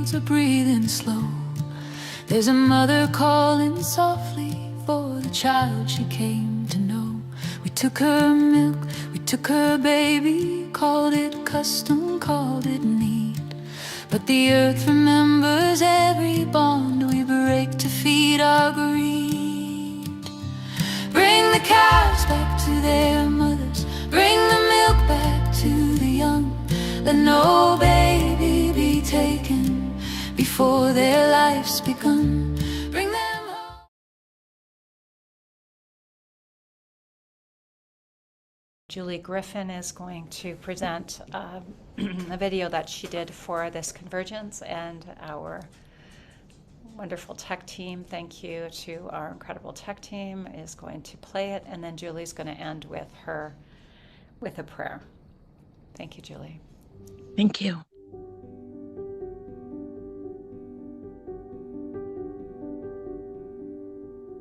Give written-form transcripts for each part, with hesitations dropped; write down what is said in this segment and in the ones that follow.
fields are breathing slow. There's a mother calling softly for the child she came to know. We took her milk, we took her baby, called it custom, called it need. But the earth remembers every bond we break to feed our greed. Bring the calves back to their mothers, bring the milk back to the young. Let no baby be taken before their life's begun. Bring them home. Julie Griffin is going to present a video that she did for this convergence, and our wonderful tech team, thank you to our incredible tech team, is going to play it, and then Julie's going to end with a prayer. Thank you, Julie. Thank you.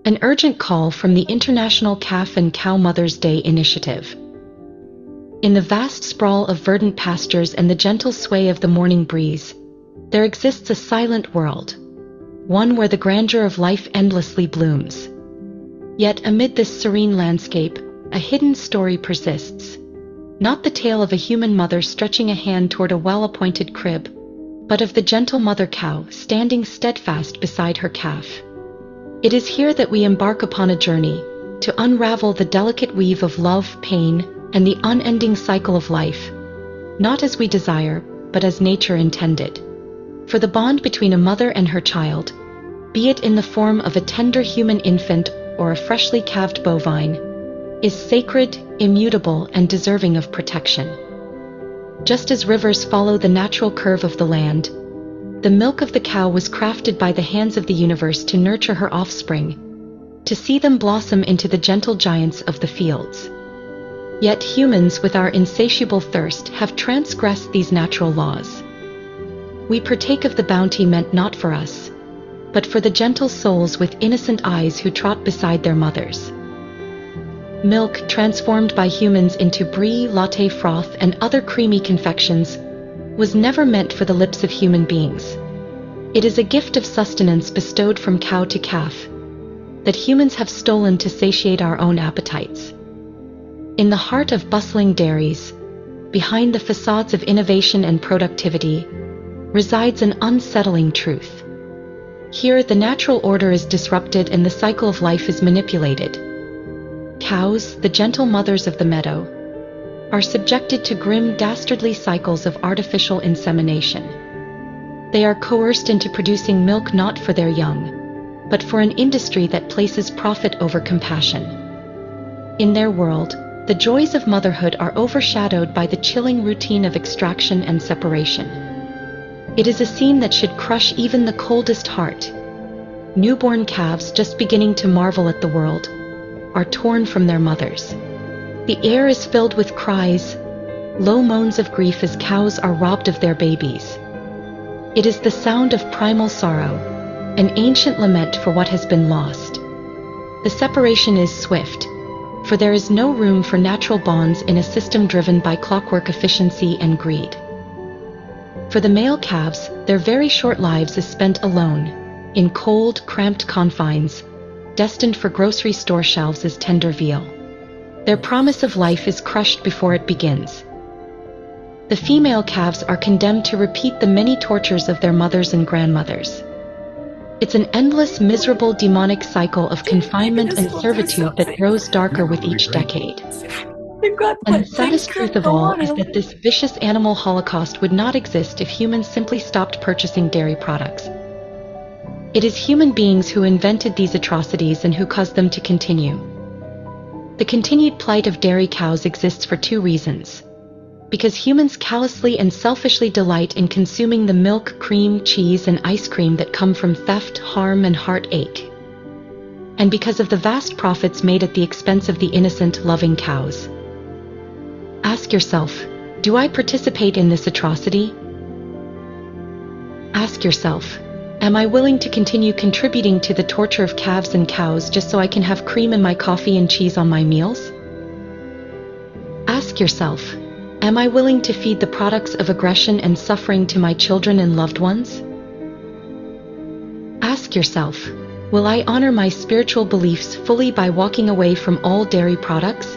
An urgent call from the International Calf and Cow Mothers' Day Initiative. In the vast sprawl of verdant pastures and the gentle sway of the morning breeze, there exists a silent world, one where the grandeur of life endlessly blooms. Yet amid this serene landscape, a hidden story persists. Not the tale of a human mother stretching a hand toward a well-appointed crib, but of the gentle mother cow standing steadfast beside her calf. It is here that we embark upon a journey to unravel the delicate weave of love, pain, and the unending cycle of life, not as we desire, but as nature intended. For the bond between a mother and her child, be it in the form of a tender human infant or a freshly calved bovine, is sacred, immutable, and deserving of protection. Just as rivers follow the natural curve of the land, the milk of the cow was crafted by the hands of the universe to nurture her offspring, to see them blossom into the gentle giants of the fields. Yet humans, with our insatiable thirst, have transgressed these natural laws. We partake of the bounty meant not for us, but for the gentle souls with innocent eyes who trot beside their mothers. Milk transformed by humans into brie, latte froth, and other creamy confections was never meant for the lips of human beings. It is a gift of sustenance bestowed from cow to calf, that humans have stolen to satiate our own appetites. In the heart of bustling dairies, behind the facades of innovation and productivity, resides an unsettling truth. Here, the natural order is disrupted and the cycle of life is manipulated. Cows, the gentle mothers of the meadow, are subjected to grim, dastardly cycles of artificial insemination. They are coerced into producing milk not for their young, but for an industry that places profit over compassion. In their world, the joys of motherhood are overshadowed by the chilling routine of extraction and separation. It is a scene that should crush even the coldest heart. Newborn calves, just beginning to marvel at the world, are torn from their mothers. The air is filled with cries, low moans of grief as cows are robbed of their babies. It is the sound of primal sorrow, an ancient lament for what has been lost. The separation is swift, for there is no room for natural bonds in a system driven by clockwork efficiency and greed. For the male calves, their very short lives is spent alone, in cold, cramped confines, destined for grocery store shelves as tender veal. Their promise of life is crushed before it begins. The female calves are condemned to repeat the many tortures of their mothers and grandmothers. It's an endless, miserable, demonic cycle of confinement and servitude that grows darker with each decade. And the saddest truth of all is that this vicious animal holocaust would not exist if humans simply stopped purchasing dairy products. It is human beings who invented these atrocities and who caused them to continue. The continued plight of dairy cows exists for two reasons. Because humans callously and selfishly delight in consuming the milk, cream, cheese, and ice cream that come from theft, harm, and heartache. And because of the vast profits made at the expense of the innocent, loving cows. Ask yourself, do I participate in this atrocity? Ask yourself, am I willing to continue contributing to the torture of calves and cows just so I can have cream in my coffee and cheese on my meals? Ask yourself, am I willing to feed the products of aggression and suffering to my children and loved ones? Ask yourself, will I honor my spiritual beliefs fully by walking away from all dairy products?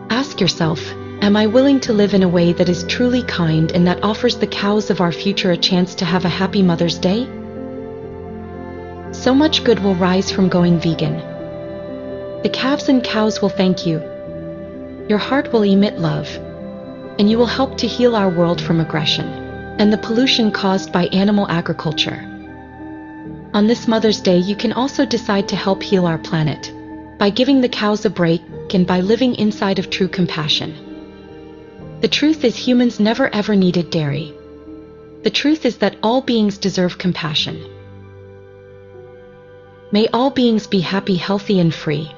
Ask yourself, am I willing to live in a way that is truly kind and that offers the cows of our future a chance to have a happy Mother's Day? So much good will rise from going vegan. The calves and cows will thank you. Your heart will emit love, and you will help to heal our world from aggression and the pollution caused by animal agriculture. On this Mother's Day, you can also decide to help heal our planet by giving the cows a break and by living inside of true compassion. The truth is, humans never ever needed dairy. The truth is that all beings deserve compassion. May all beings be happy, healthy, and free.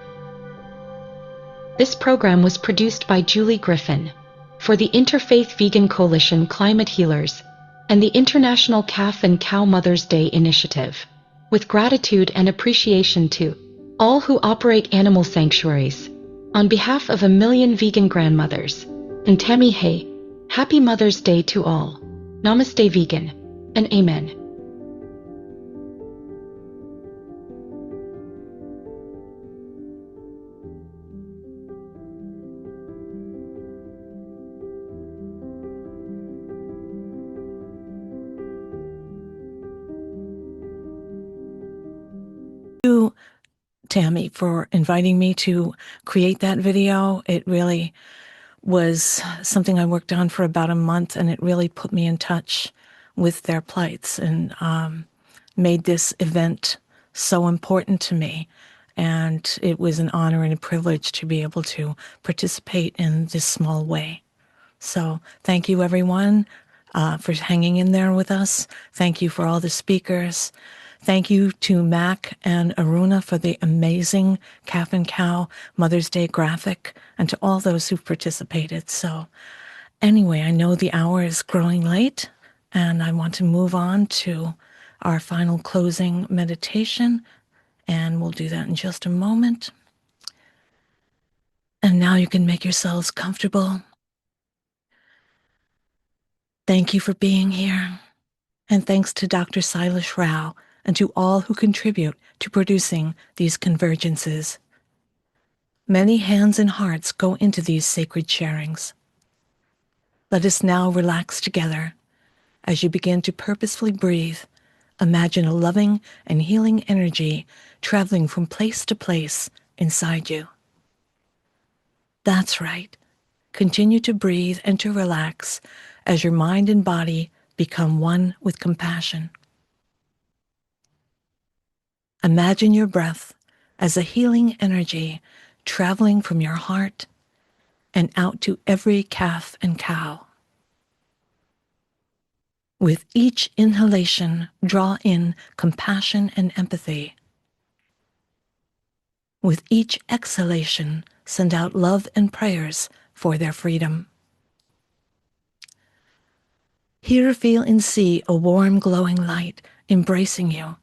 This program was produced by Julie Griffin for the Interfaith Vegan Coalition Climate Healers and the International Calf and Cow Mother's Day Initiative, with gratitude and appreciation to all who operate animal sanctuaries. On behalf of 1 million vegan grandmothers, and Tammy Hay, happy Mother's Day to all. Namaste vegan, and amen. You, Tammy, for inviting me to create that video. It really was something I worked on for about a month, and it really put me in touch with their plights and made this event so important to me. And it was an honor and a privilege to be able to participate in this small way. So thank you, everyone, for hanging in there with us. Thank you for all the speakers. Thank you to Mac and Aruna for the amazing Calf and Cow Mother's Day graphic, and to all those who've participated. So anyway, I know the hour is growing late, and I want to move on to our final closing meditation, and we'll do that in just a moment. And now you can make yourselves comfortable. Thank you for being here, and thanks to Dr. Silas Rao and to all who contribute to producing these convergences. Many hands and hearts go into these sacred sharings. Let us now relax together. As you begin to purposefully breathe, imagine a loving and healing energy traveling from place to place inside you. That's right. Continue to breathe and to relax as your mind and body become one with compassion. Imagine your breath as a healing energy traveling from your heart and out to every calf and cow. With each inhalation, draw in compassion and empathy. With each exhalation, send out love and prayers for their freedom. Hear, feel, and see a warm, glowing light embracing you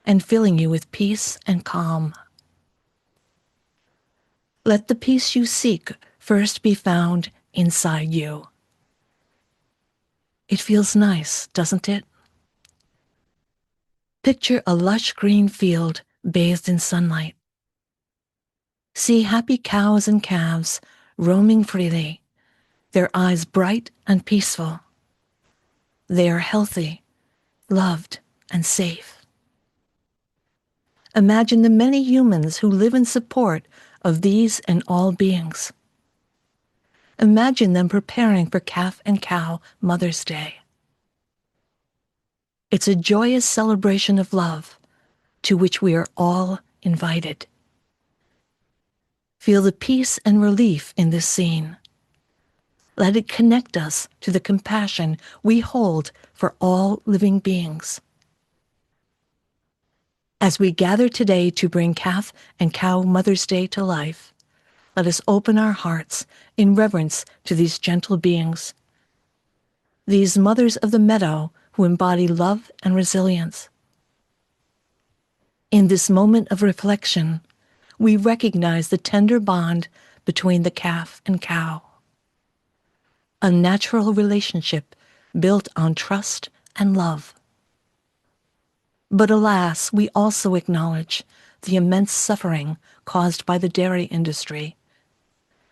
and filling you with peace and calm. Let the peace you seek first be found inside you. It feels nice, doesn't it? Picture a lush green field bathed in sunlight. See happy cows and calves roaming freely, their eyes bright and peaceful. They are healthy, loved, and safe. Imagine the many humans who live in support of these and all beings. Imagine them preparing for Calf and Cow Mother's Day. It's a joyous celebration of love to which we are all invited. Feel the peace and relief in this scene. Let it connect us to the compassion we hold for all living beings. As we gather today to bring Calf and Cow Mother's Day to life, let us open our hearts in reverence to these gentle beings, these mothers of the meadow who embody love and resilience. In this moment of reflection, we recognize the tender bond between the calf and cow, a natural relationship built on trust and love. But alas, we also acknowledge the immense suffering caused by the dairy industry,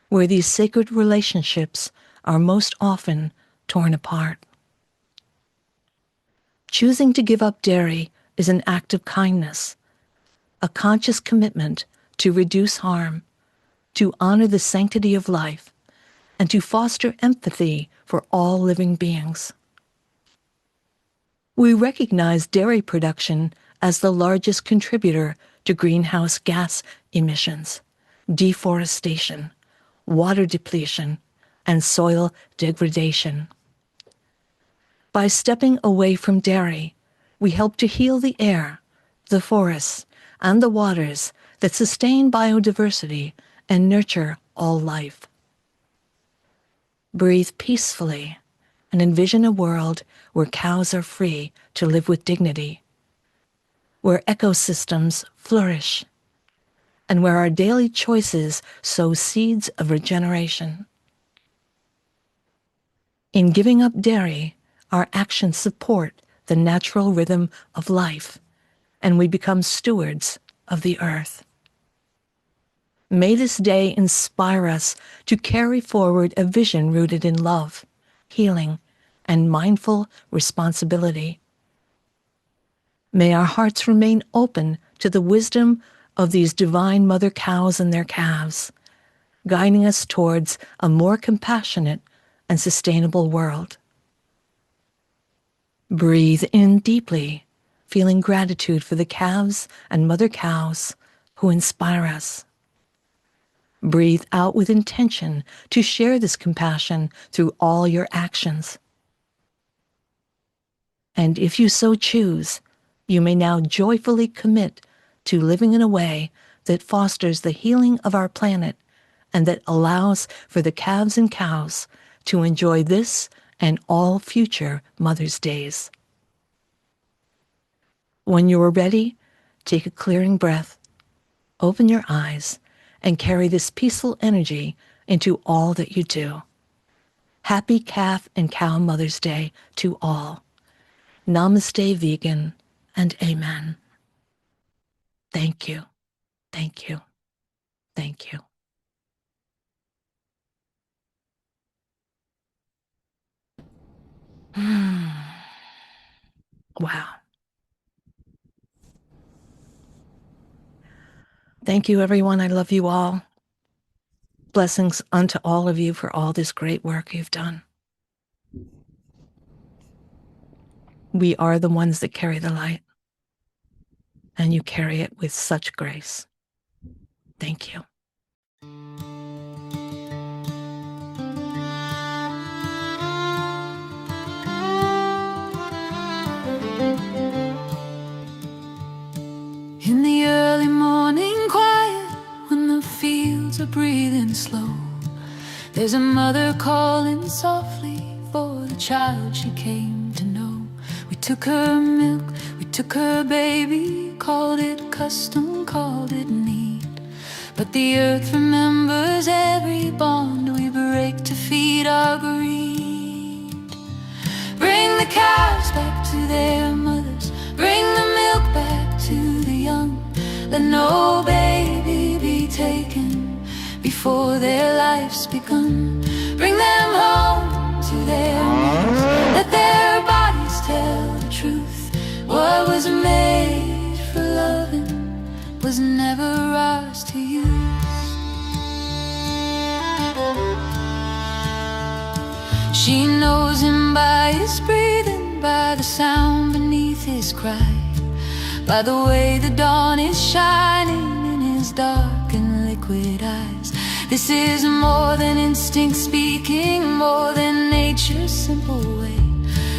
where these sacred relationships are most often torn apart. Choosing to give up dairy is an act of kindness, a conscious commitment to reduce harm, to honor the sanctity of life, and to foster empathy for all living beings. We recognize dairy production as the largest contributor to greenhouse gas emissions, deforestation, water depletion, and soil degradation. By stepping away from dairy, we help to heal the air, the forests, and the waters that sustain biodiversity and nurture all life. Breathe peacefully and envision a world where cows are free to live with dignity, where ecosystems flourish, and where our daily choices sow seeds of regeneration. In giving up dairy, our actions support the natural rhythm of life, and we become stewards of the earth. May this day inspire us to carry forward a vision rooted in love, healing, and mindful responsibility. May our hearts remain open to the wisdom of these divine mother cows and their calves, guiding us towards a more compassionate and sustainable world. Breathe in deeply, feeling gratitude for the calves and mother cows who inspire us. Breathe out with intention to share this compassion through all your actions. And if you so choose, you may now joyfully commit to living in a way that fosters the healing of our planet and that allows for the calves and cows to enjoy this and all future Mother's Days. When you are ready, take a clearing breath, open your eyes, and carry this peaceful energy into all that you do. Happy Calf and Cow Mother's Day to all. Namaste, vegan, and amen. Thank you, thank you, thank you. Wow. Thank you, everyone. I love you all. Blessings unto all of you for all this great work you've done. We are the ones that carry the light, and you carry it with such grace. Thank you. In the early morning quiet, when the fields are breathing slow, there's a mother calling softly for the child she came to know. We took her milk, we took her baby, called it custom, called it need. But the earth remembers every bond we break to feed our greed. Bring the calves back to their mothers, bring the milk back to the young. Let no baby be taken before their life's begun. Bring them home to their mothers, let their bodies tell the truth. What was made for loving was never ours to use. She knows him by his breathing, by the sound beneath his cry, by the way the dawn is shining in his dark and liquid eyes. This is more than instinct speaking, more than nature's simple way.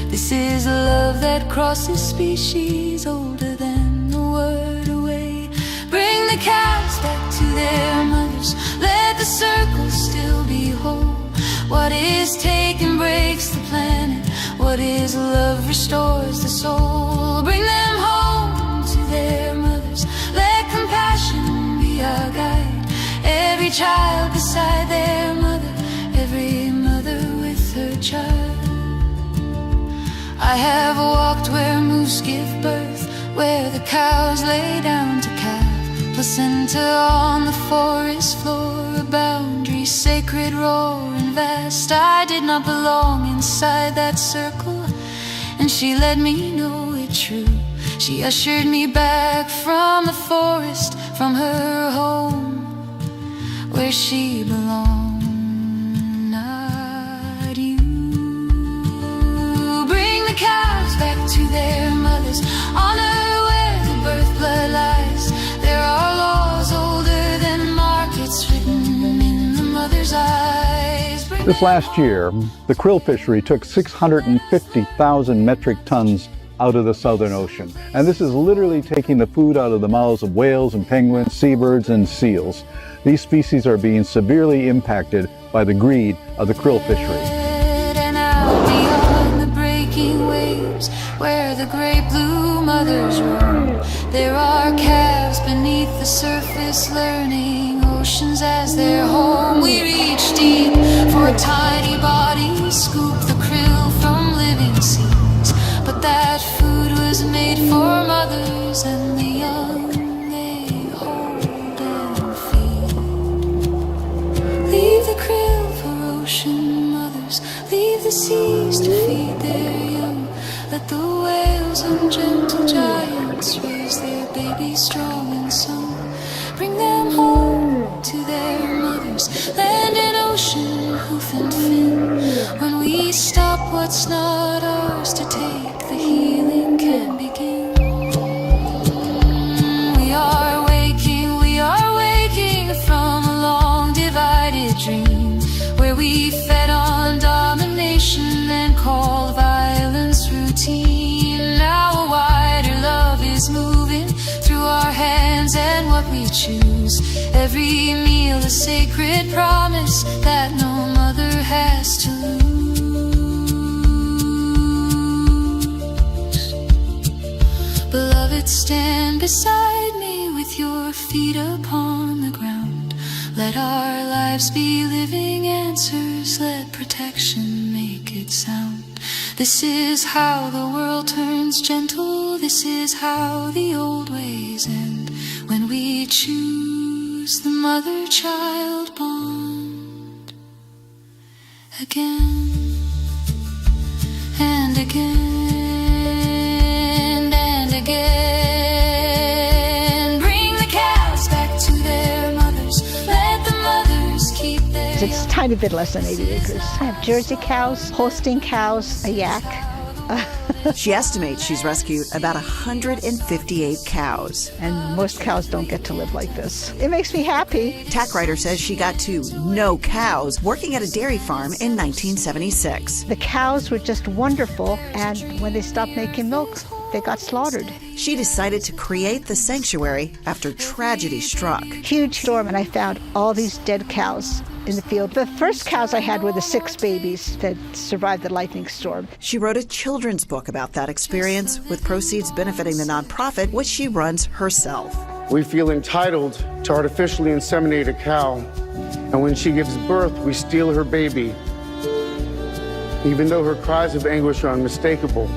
This is a love that crosses species, older than the word away. Bring the calves back to their mothers, let the circle still be whole. What is taken breaks the planet, what is love restores the soul. Bring them home to their mothers, let compassion be our guide. Every child beside their mother, every mother with her child. I have walked where moose give birth, where the cows lay down to calve. Placenta on the forest floor, a boundary sacred, roar and vast. I did not belong inside that circle, and she let me know it true. She ushered me back from the forest, from her home, where she belonged, not you. Bring the calves back to their mothers, honor where the birth blood lies. There are laws older than markets, written in the mother's eyes. This last year, the krill fishery took 650,000 metric tons out of the Southern Ocean. And this is literally taking the food out of the mouths of whales and penguins, seabirds and seals. These species are being severely impacted by the greed of the krill fishery. And out beyond the breaking waves, where the great blue mothers roam, there are calves beneath the surface, learning oceans as their home. We reach deep for a tiny body, scoop the krill from living seas. But that food was made for mothers, and the young they hold and feed. Leave the krill for ocean mothers, leave the seas to feed their young. Let the whales and gentle giants raise their babies strong and sound. Bring them home to their mothers, land and ocean, hoof and fin. When we stop what's not ours to take, the healing can begin. We are waking from a long divided dream, where we fed on domination, then called violence routine. Now a wider love is moving through our hands and what we choose. Every meal a sacred promise that no mother has to lose. Beloved, stand beside me with your feet upon the ground. Let our lives be living answers, let protection make it sound. This is how the world turns gentle, this is how the old ways end, when we choose the mother-child bond again and again and again. Bring the calves back to their mothers, let the mothers keep their. It's a tiny bit less than 80 acres. I have Jersey cows, Holstein cows, a yak. She estimates she's rescued about 158 cows. And most cows don't get to live like this. It makes me happy. Tack Writer says she got to know cows working at a dairy farm in 1976. The cows were just wonderful, and when they stopped making milk, they got slaughtered. She decided to create the sanctuary after tragedy struck. Huge storm, and I found all these dead cows in the field. The first cows I had were the 6 babies that survived the lightning storm. She wrote a children's book about that experience, with proceeds benefiting the nonprofit, which she runs herself. We feel entitled to artificially inseminate a cow, and when she gives birth, we steal her baby. Even though her cries of anguish are unmistakable,